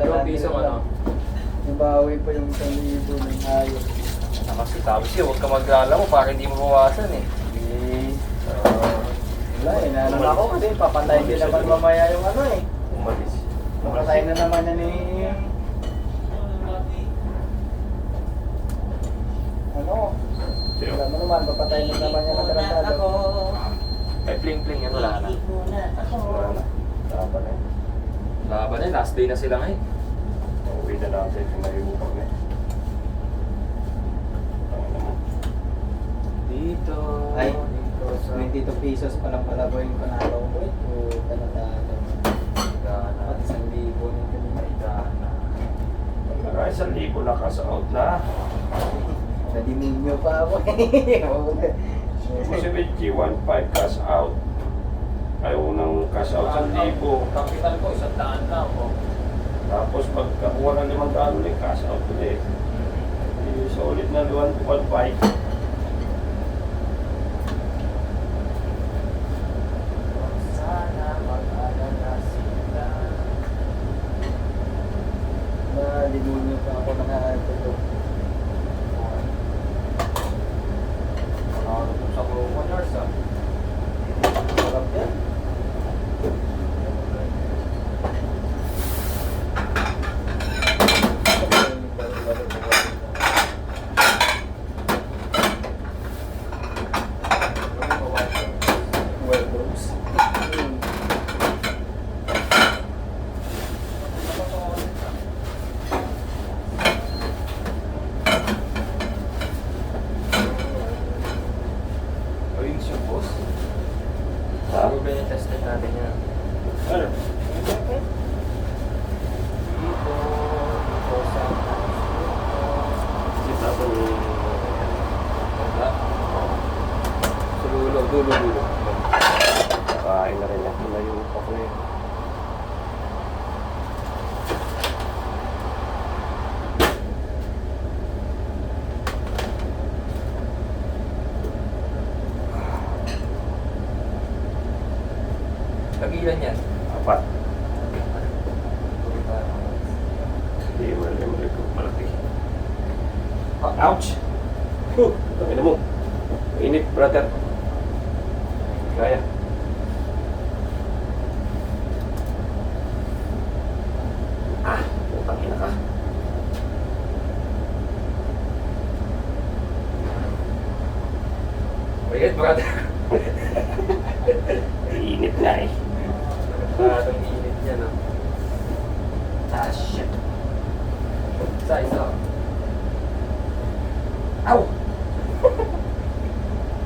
Dalawang piso ano? Nabawi pa yung 1,000 ng hayop. Kasi tapos yun, huwag ka maglala mo para hindi mo bawasan eh. Wala eh, nanon ako kasi papatayin din naman mamaya yung ano eh. Umalis. Papatayin na naman yan eh. Ano? Alam mo naman, papatayin na naman yan ang tarantado. Ay, pling-pling yan, wala na. Wala na. Tama na. Laban na, last day na sila ngayon. Uwi na natin kung naiupag na. Dito. Ay, dito sa... 22 pesos pa lang pala po yung panalo ko eh. O, tarantado. Gana. At 1,000 yung kanina. Gana. Pagkaka 1,000 na cash out na. Nadininyo pa ako eh. Kasi may G15 cash out. Ayaw nang cash out 1,000. Capital ko, 100 lang po. Tapos pagkakuha ng 500 ulit, cash out ulit. Solid na 1,500. Sana mag-alala sila. Nadininyo pa ako ng ito. Nakakatulog sa Chrome Nurse ah. Sarap yan. Well, those. Ayun siya, boss. Ha? Ano ba yung tested natin yan? Ano? Dito, dito sa... Kita ko ni... Wala. Sa dulo, dulo. Kain na rin ako. Naiupag na yun. Tagilan yan. Apat. Hindi mo alam mo rin kung malaki. Ouch! Tangin na mo. Init, brother. Kaya. Putang ina ka. Wait, brother. Init na eh. Ang init niya, no? Shit. Isa. Ow!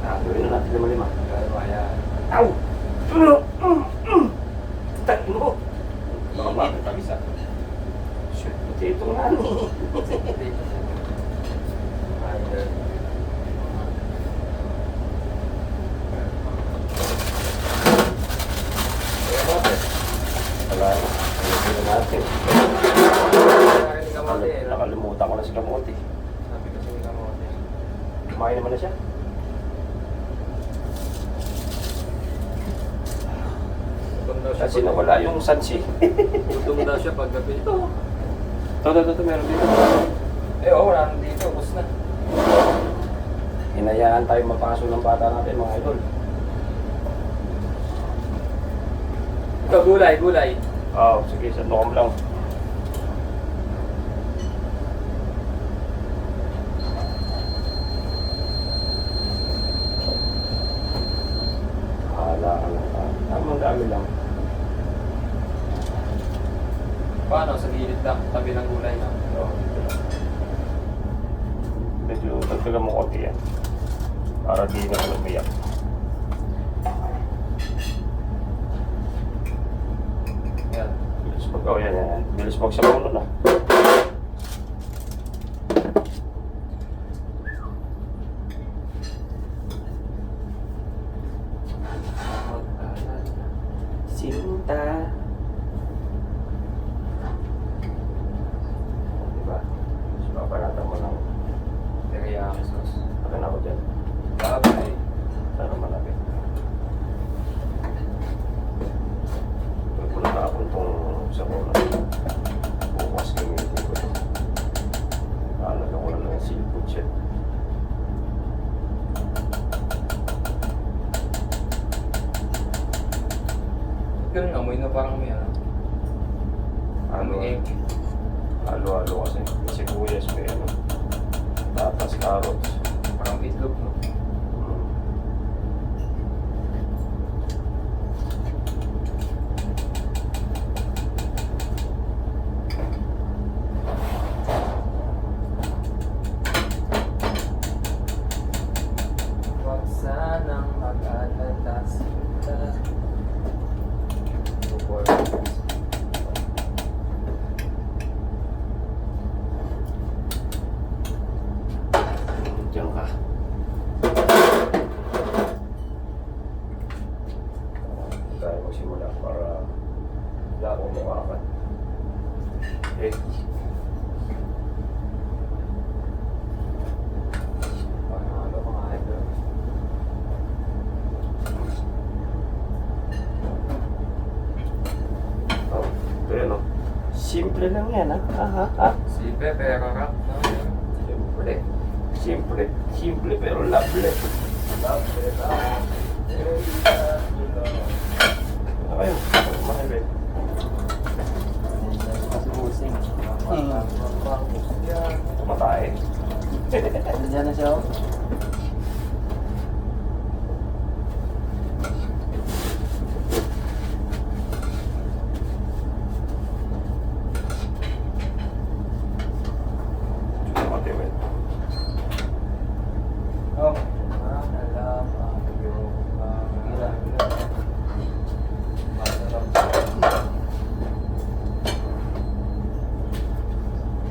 Gawin na natin 5-5. Kaya ba yan? Ow! Tangin mo. Baka bakit kabisa? Shit, ito nga. Ayun. Wala. Ayun na natin. Nakarin ni Kamote, eh, no? Nakalimutan ko na si Kamote. Sabi kasi ni Kamote. Kumain naman na siya. Gutom daw siya. Kasi nawala yung sansi. Gutom daw siya pag gabi. Ito. Ito, meron dito. Eh, oo, wala nang dito. Ubus na. Hinayaan tayo mapaso ng bata natin, mga idol. Ito, gulay. Oo, sige, sandukan mo lang. Hala ka lang. Tamang dami lang. Paano? Sa gilid lang. Tabi ng gulay na. Oo, dito lang. Medyo tagtagan mo konti yan. Para di na ka lumiyak. Yan. Bilis pag, oh yan. Bilis pag sa puno na. Sinta. Diba? Mas papanatan mo ng Teriyaki sauce. akin ako dyan. Babay. Sana malapit. Huwag mo na kapon itong sa puno. game. Halo-halo kasi. May sibuyas, may ano. Tapos carrots. Parang bitlog, no? Huwag sanang mag-alala sila. Diyan ka. Tayo magsimula para wala akong mukhakan. Eh. Panalo mga idol. Oh, pero simple lang yan, ha? Simple pero rock, no? Simple. Simple. Simple pero lovely. Lovely, love. Ano kayo? Mga ibig. Kasi busing. Tumatay. Nandiyan na siya, oh. Tumatay. Oh, alam ang iyong pangiralan.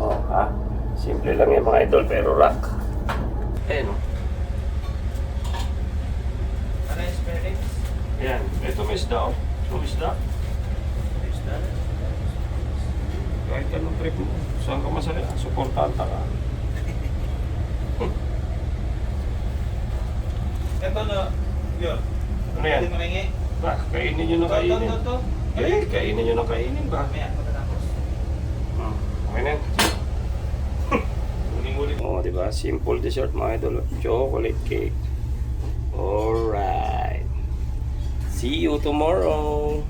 Oh, ha? Simple lang yan mga idol, pero rock. Eh, no? Ano yung spare ribs? Ayan, ito may isda, oh. Ito may isda. Kahit anong trip mo, saan ka masaya, supportanta ka. Ito na, yun. Ano yan? Pwede makingi. Ba, kainin nyo na kainin. To. Eh, kainin nyo na kainin ba? Mamaya, pagkatapos. Okay na yan. Uling-uling. Oo, diba? Simple dessert mga idol. Chocolate cake. Alright. See you tomorrow.